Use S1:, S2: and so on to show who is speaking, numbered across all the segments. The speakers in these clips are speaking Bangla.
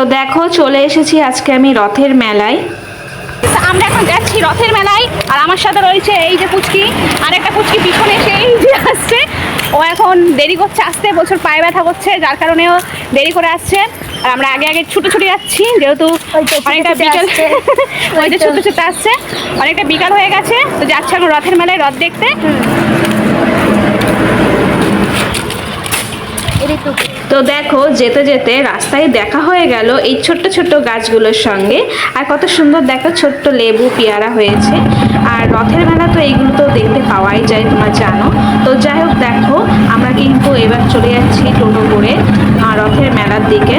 S1: তো দেখো চলে এসেছি আজকে আমি রথের মেলায়। আমরা এখন যাচ্ছি রথের মেলায়, আর আমার সাথে রয়েছে এই যে পুচকি, আর একটা পুচকি পিছনে এসে এই যে আসছে। ও এখন দেরি করছে আসতে, বছর পায়ে ব্যথা করছে, যার কারণে ও দেরি করে আসছে। আর আমরা আগে আগে ছুটে ছুটে যাচ্ছি, যেহেতু অনেকটা বিকাল ওই যে ছুটে ছুটে আসছে, অনেকটা বিকাল হয়ে গেছে। তো যাচ্ছে এখন রথের মেলায় রথ দেখতে। তো দেখো যেতে যেতে রাস্তায় দেখা হয়ে গেল এই ছোট্ট ছোট্ট গাছগুলোর সঙ্গে, আর কত সুন্দর দেখো ছোট্ট লেবু পেয়ারা হয়েছে। আর রথের মেলা তো এইগুলো তো দেখতে পাওয়াই যায়, তোমরা জানো। তো যাই হোক দেখো আমরা কিন্তু এবার চলে যাচ্ছি টোটো করে রথের মেলার দিকে।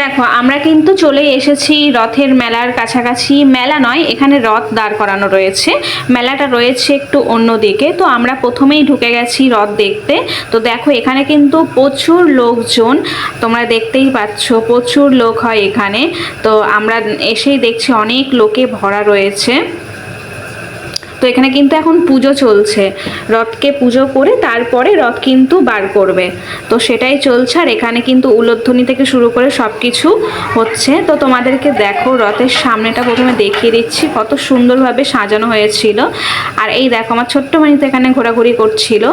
S1: দেখো আমরা কিন্তু চলে এসেছি রথের মেলার কাছাকাছি। মেলা নয়, এখানে রথ দাঁড় করানো রয়েছে। মেলাটা রয়েছে একটু অন্য দিকে। তো আমরা প্রথমেই ঢুকে গেছি রথ দেখতে। তো দেখো এখানে কিন্তু প্রচুর লোকজন, তোমরা দেখতেই পাচ্ছ প্রচুর লোক হয় এখানে। তো আমরা এসেই দেখছি অনেক লোকে ভরা রয়েছে। তো এখানে কিন্তু এখন পুজো চলছে, রথকে পুজো করে তারপরে রথ কিন্তু বার করবে। তো সেটাই চলছে, আর এখানে কিন্তু উলুধ্বনি থেকে শুরু করে সব কিছু হচ্ছে। তো তোমাদেরকে দেখো রথের সামনেটা প্রথমে দেখিয়ে দিচ্ছি, কত সুন্দরভাবে সাজানো হয়েছিল। আর এই দেখো আমার ছোট্ট মানিতে এখানে ঘোরাঘুরি করছিল।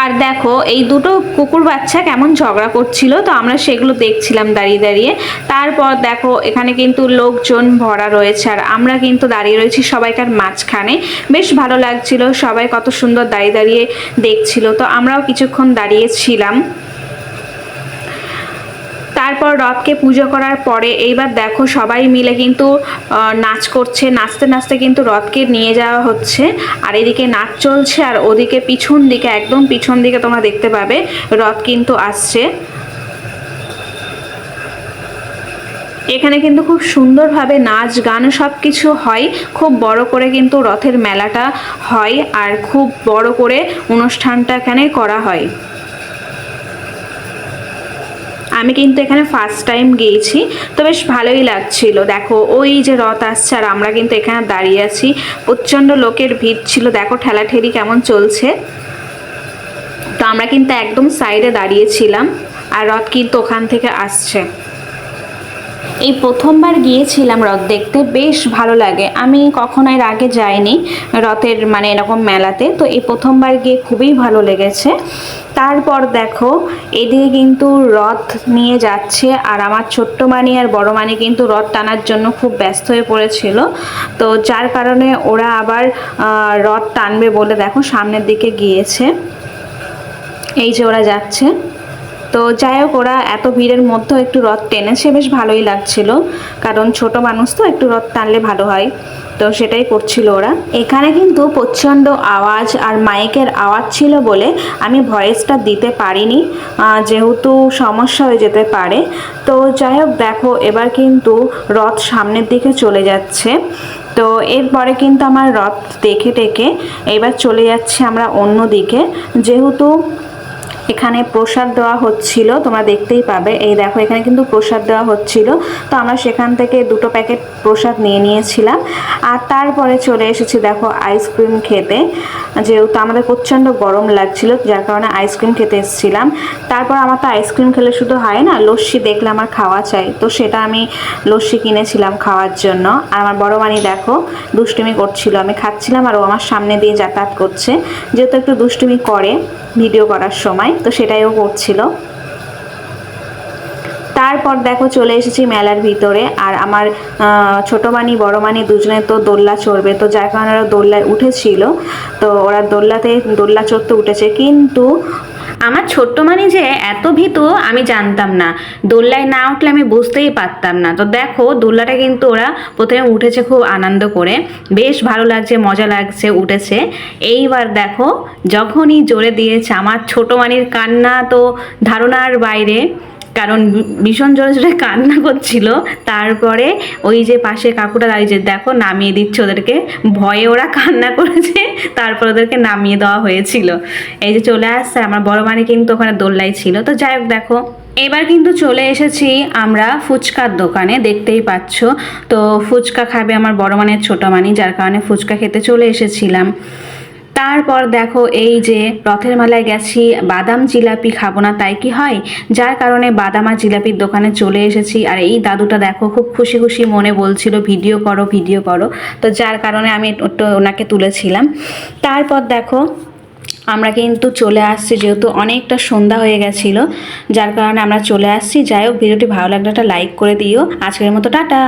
S1: আর দেখো এই দুটো কুকুর বাচ্চা কেমন ঝগড়া করছিল, তো আমরা সেগুলো দেখছিলাম দাঁড়িয়ে দাঁড়িয়ে। তারপর দেখো এখানে কিন্তু লোকজন ভরা রয়েছে, আর আমরা কিন্তু দাঁড়িয়ে রয়েছি সবাইকার মাঝখানে। বেশ ভালো লাগছিল, সবাই কত সুন্দর দাঁড়িয়ে দাঁড়িয়ে দেখছিল। তো আমরাও কিছুক্ষণ দাঁড়িয়েছিলাম। তারপর রথকে পুজো করার পরে এইবার দেখো সবাই মিলে কিন্তু নাচ করছে, নাচতে নাচতে কিন্তু রথকে নিয়ে যাওয়া হচ্ছে। আর এদিকে নাচ চলছে, আর ওদিকে পিছন দিকে, একদম পিছন দিকে তোমরা দেখতে পাবে রথ কিন্তু আসছে। এখানে কিন্তু খুব সুন্দরভাবে নাচ গান সব কিছু হয়, খুব বড় করে কিন্তু রথের মেলাটা হয়, আর খুব বড় করে অনুষ্ঠানটা এখানে করা হয়। আমি কিন্তু এখানে ফার্স্ট টাইম গিয়েছি, তো বেশ ভালোই লাগছিল। দেখো ওই যে রথ আসছে, আর আমরা কিন্তু এখানে দাঁড়িয়ে আছি। প্রচণ্ড লোকের ভিড় ছিল, দেখো ঠেলাঠেলি কেমন চলছে। তো আমরা কিন্তু একদম সাইডে দাঁড়িয়েছিলাম, আর রথ কিন্তু ওখান থেকে আসছে। এই প্রথমবার গিয়েছিলাম রথ দেখতে, বেশ ভালো লাগে। আমি কখনো এর আগে যাইনি রথের মানে এরকম মেলাতে, তো এই প্রথমবার গিয়ে খুবই ভালো লেগেছে। তারপর দেখো এদিকে কিন্তু রথ নিয়ে যাচ্ছে, আর আমার ছোট্ট মানি আর বড় মানি কিন্তু রথ টানার জন্য খুব ব্যস্ত হয়ে পড়েছিল। তো যার কারণে ওরা আবার রথ টানবে বলে দেখো সামনের দিকে গিয়েছে। এই যে ওরা যাচ্ছে। তো যাই হোক ওরা এত ভিড়ের মধ্যেও একটু রথ টেনেছে, বেশ ভালোই লাগছিল, কারণ ছোট মানুষ তো একটু রথ টানলে ভালো হয়। তো সেটাই করছিল ওরা। এখানে কিন্তু প্রচণ্ড আওয়াজ আর মাইকের আওয়াজ ছিল বলে আমি ভয়েসটা দিতে পারিনি, যেহেতু সমস্যা হয়ে যেতে পারে। তো যাই হোক দেখো এবার কিন্তু রথ সামনের দিকে চলে যাচ্ছে। তো এরপরে কিন্তু আমার রথ দেখে টেকে এবার চলে যাচ্ছে আমরা অন্য দিকে, যেহেতু এখানে প্রসাদ দেওয়া হচ্ছিল, তোমরা দেখতেই পাবে। এই দেখো এখানে কিন্তু প্রসাদ দেওয়া হচ্ছিল, তো আমরা সেখান থেকে 2 প্যাকেট প্রসাদ নিয়ে নিয়েছিলাম। আর তারপরে চলে এসেছি দেখো আইসক্রিম খেতে, যেহেতু আমাদের প্রচণ্ড গরম লাগছিল, যার কারণে আইসক্রিম খেতে এসেছিলাম। তারপর আমার তো আইসক্রিম খেলে শুধু হয় না, লস্যি দেখলে আমার খাওয়া চাই, তো সেটা আমি লস্যি কিনেছিলাম খাওয়ার জন্য। আর আমার বড় মানি দেখো দুষ্টুমি করছিল, আমি খাচ্ছিলাম আর ও আমার সামনে দিয়ে যাতায়াত করছে, যেহেতু একটু দুষ্টুমি করে ভিডিও করার সময়, তো সেটাই ও করছিল। তারপর দেখো চলে এসেছি মেলার ভিতরে, আর আমার ছোট মানি বড় মানি দুজনে তো দোলনা চড়বে, তো যার কারণে ওরা দোলনায় উঠেছিল। তো ওরা দোলনা চড়তে উঠেছে, কিন্তু আমার ছোট্ট মানি যে এত ভীতু আমি জানতাম না, দোলনায় না উঠলে আমি বুঝতেই পারতাম না। তো দেখো দোলনাটা কিন্তু ওরা প্রথমে উঠেছে খুব আনন্দ করে, বেশ ভালো লাগছে, মজা লাগছে, উঠেছে। এইবার দেখো যখনই জোরে দিয়েছে, আমার ছোট মানির কান্না তো ধারণার বাইরে, কারণ ভীষণ জোরে জোরে কান্না করছিল। তারপরে ওই যে পাশে কাকুটা দাঁড়িয়ে দেখো নামিয়ে দিচ্ছে ওদেরকে, ভয়ে ওরা কান্না করেছে, তারপর ওদেরকে নামিয়ে দেওয়া হয়েছিল। এই যে চলে আসছে, আমার বড় মানি কিন্তু ওখানে দোলনায় ছিল। তো যাই হোক দেখো এবার কিন্তু চলে এসেছি আমরা ফুচকার দোকানে, দেখতেই পাচ্ছ। তো ফুচকা খাবে আমার বড় মানের ছোট মানি, যার কারণে ফুচকা খেতে চলে এসেছিলাম। তারপর দেখো এই যে রথের মেলায় গেছি, বাদাম জিলাপি খাবো না তাই কি হয়, যার কারণে বাদাম আর জিলাপির দোকানে চলে এসেছি। আর এই দাদুটা দেখো খুব খুশি খুশি মনে বলছিল ভিডিও করো ভিডিও করো, তো যার কারণে আমি একটু ওনাকে তুলেছিলাম। তারপর দেখো আমরা কিন্তু চলে আসছি, যেহেতু অনেকটা সন্ধ্যা হয়ে গেছিলো, যার কারণে আমরা চলে আসছি। যাই হোক, ভিডিওটি ভালো লাগলে একটা লাইক করে দিও। আজকের মতো টাটা।